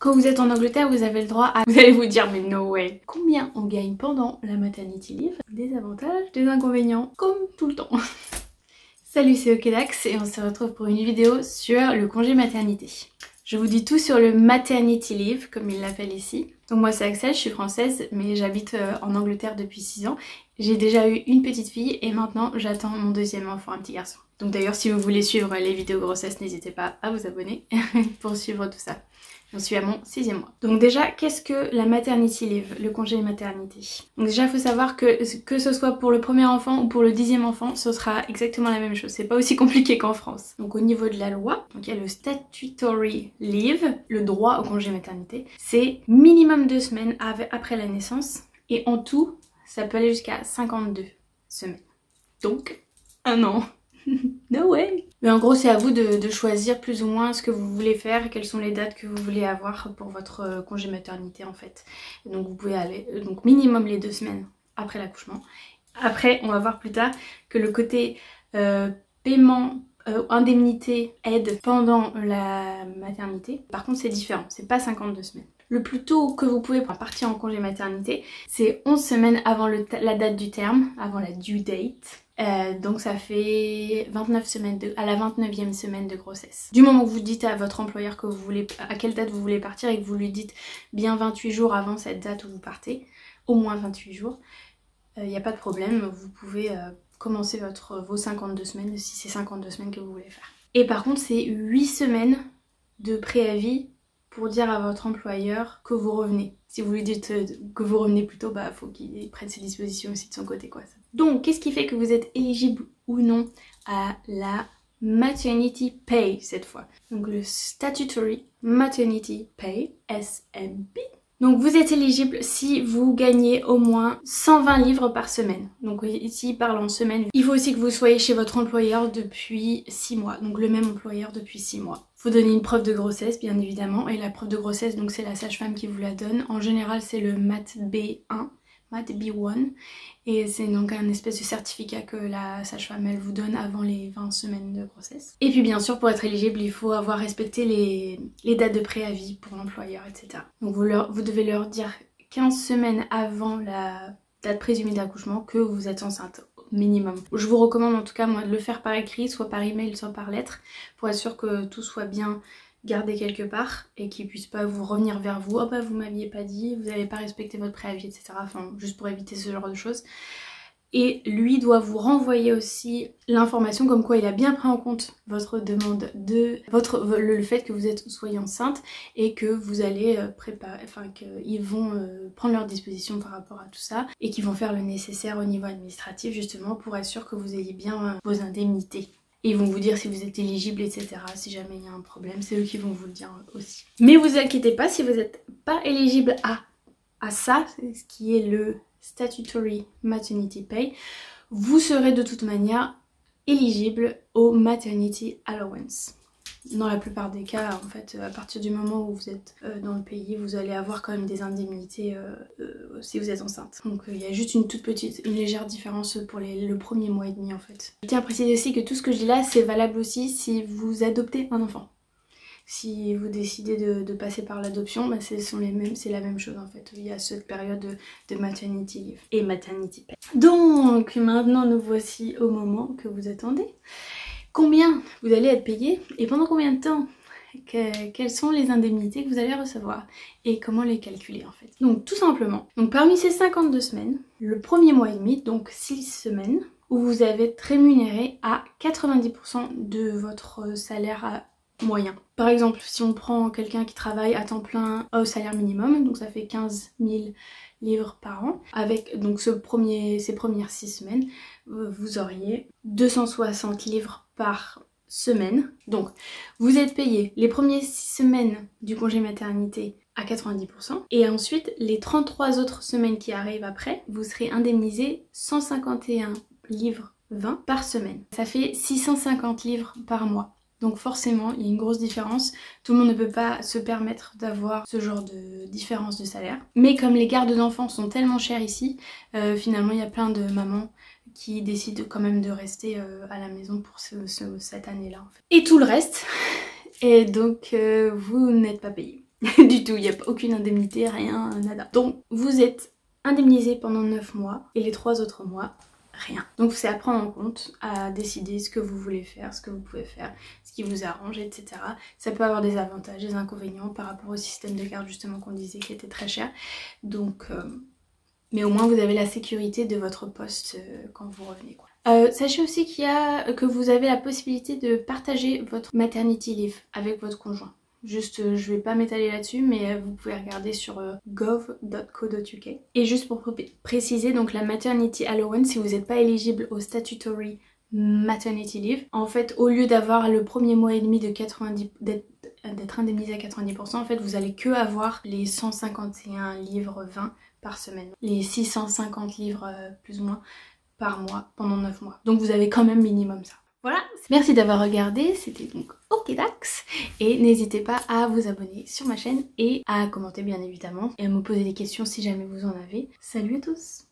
Quand vous êtes en Angleterre, vous avez le droit à... Vous allez vous dire, mais no way. Combien on gagne pendant la maternity leave? Des avantages, des inconvénients, comme tout le temps. Salut, c'est Okedax et on se retrouve pour une vidéo sur le congé maternité. Je vous dis tout sur le maternity leave, comme ils l'appellent ici. Donc moi c'est Axel, je suis française, mais j'habite en Angleterre depuis 6 ans. J'ai déjà eu une petite fille et maintenant j'attends mon deuxième enfant, un petit garçon. Donc d'ailleurs si vous voulez suivre les vidéos grossesse, n'hésitez pas à vous abonner pour suivre tout ça. J'en suis à mon 6e mois. Donc déjà, qu'est-ce que la maternity leave, le congé maternité? Donc déjà, il faut savoir que ce soit pour le premier enfant ou pour le 10e enfant, ce sera exactement la même chose. C'est pas aussi compliqué qu'en France. Donc au niveau de la loi, donc il y a le statutory leave, le droit au congé maternité. C'est minimum 2 semaines après la naissance. Et en tout, ça peut aller jusqu'à 52 semaines. Donc, 1 an. No way! Mais en gros c'est à vous de choisir plus ou moins ce que vous voulez faire, quelles sont les dates que vous voulez avoir pour votre congé maternité en fait. Et donc vous pouvez aller, donc minimum les 2 semaines après l'accouchement. Après on va voir plus tard que le côté paiement, indemnité, aide pendant la maternité, par contre c'est différent, c'est pas 52 semaines. Le plus tôt que vous pouvez partir en congé maternité, c'est 11 semaines avant la date du terme, avant la due date. Donc ça fait 29 semaines à la 29e semaine de grossesse. Du moment que vous dites à votre employeur que vous voulez, à quelle date vous voulez partir et que vous lui dites bien 28 jours avant cette date où vous partez, au moins 28 jours, il n'y a pas de problème, vous pouvez commencer vos 52 semaines si c'est 52 semaines que vous voulez faire. Et par contre c'est 8 semaines de préavis pour dire à votre employeur que vous revenez. Si vous lui dites que vous revenez plus tôt, bah faut qu'il prenne ses dispositions aussi de son côté quoi. Donc qu'est-ce qui fait que vous êtes éligible ou non à la maternity pay cette fois? Donc le statutory maternity pay, SMP. Donc vous êtes éligible si vous gagnez au moins 120 livres par semaine. Donc ici il parle en semaine. Il faut aussi que vous soyez chez votre employeur depuis 6 mois. Donc le même employeur depuis 6 mois. Faut donner une preuve de grossesse bien évidemment. Et la preuve de grossesse donc c'est la sage-femme qui vous la donne. En général c'est le MAT B1. MAT B1 et c'est donc un espèce de certificat que la sage-femme elle vous donne avant les 20 semaines de grossesse. Et puis bien sûr pour être éligible il faut avoir respecté les dates de préavis pour l'employeur etc. Donc vous devez leur dire 15 semaines avant la date présumée d'accouchement que vous êtes enceinte minimum. Je vous recommande en tout cas moi de le faire par écrit, soit par email soit par lettre pour être sûr que tout soit bien gardé quelque part et qu'ils puissent pas vous revenir vers vous. Oh bah vous m'aviez pas dit, vous n'avez pas respecté votre préavis etc. Enfin juste pour éviter ce genre de choses. Et lui doit vous renvoyer aussi l'information comme quoi il a bien pris en compte votre demande de le fait que vous soyez enceinte et que vous allez préparer, enfin qu'ils vont prendre leurs dispositions par rapport à tout ça et qu'ils vont faire le nécessaire au niveau administratif justement pour être sûr que vous ayez bien vos indemnités. Et ils vont vous dire si vous êtes éligible, etc. Si jamais il y a un problème, c'est eux qui vont vous le dire aussi. Mais vous inquiétez pas si vous n'êtes pas éligible à ça, ce qui est le statutory maternity pay, vous serez de toute manière éligible au maternity allowance. Dans la plupart des cas, en fait, à partir du moment où vous êtes dans le pays, vous allez avoir quand même des indemnités si vous êtes enceinte. Donc il y a juste une légère différence pour le premier mois et demi en fait. Je tiens à préciser aussi que tout ce que je dis là, c'est valable aussi si vous adoptez un enfant. Si vous décidez de passer par l'adoption, bah c'est la même chose en fait. Il y a cette période de maternity leave et maternity pay. Donc maintenant nous voici au moment que vous attendez. Combien vous allez être payé et pendant combien de temps? Quelles sont les indemnités que vous allez recevoir et comment les calculer en fait. Donc tout simplement, donc parmi ces 52 semaines, le premier mois et demi, donc 6 semaines, où vous allez être rémunéré à 90% de votre salaire moyen. Par exemple, si on prend quelqu'un qui travaille à temps plein au salaire minimum, donc ça fait 15 000 livres par an, avec donc ces premières 6 semaines, vous auriez 260 livres par semaine. Donc vous êtes payé les premières 6 semaines du congé maternité à 90% et ensuite les 33 autres semaines qui arrivent après, vous serez indemnisé 151 livres 20 par semaine. Ça fait 650 livres par mois. Donc forcément, il y a une grosse différence. Tout le monde ne peut pas se permettre d'avoir ce genre de différence de salaire. Mais comme les gardes d'enfants sont tellement chers ici, finalement il y a plein de mamans qui décident quand même de rester à la maison pour cette année-là en fait. Et tout le reste, et donc vous n'êtes pas payé. Du tout, il n'y a aucune indemnité, rien, nada. Donc vous êtes indemnisé pendant 9 mois et les 3 autres mois, rien. Donc c'est à prendre en compte, à décider ce que vous voulez faire, ce que vous pouvez faire, ce qui vous arrange, etc. Ça peut avoir des avantages, des inconvénients par rapport au système de garde justement qu'on disait qui était très cher. Donc, mais au moins vous avez la sécurité de votre poste quand vous revenez, quoi. Sachez aussi que vous avez la possibilité de partager votre maternity leave avec votre conjoint. Juste, je vais pas m'étaler là-dessus, mais vous pouvez regarder sur gov.co.uk. Et juste pour préciser, donc la maternity allowance, si vous n'êtes pas éligible au statutory maternity leave, en fait, au lieu d'avoir le premier mois et demi de 90, d'être indemnisé à 90%, en fait, vous allez que avoir les 151 livres 20 par semaine, les 650 livres plus ou moins par mois pendant 9 mois. Donc vous avez quand même minimum ça. Voilà, merci d'avoir regardé, c'était donc Okedax et n'hésitez pas à vous abonner sur ma chaîne et à commenter bien évidemment et à me poser des questions si jamais vous en avez. Salut à tous!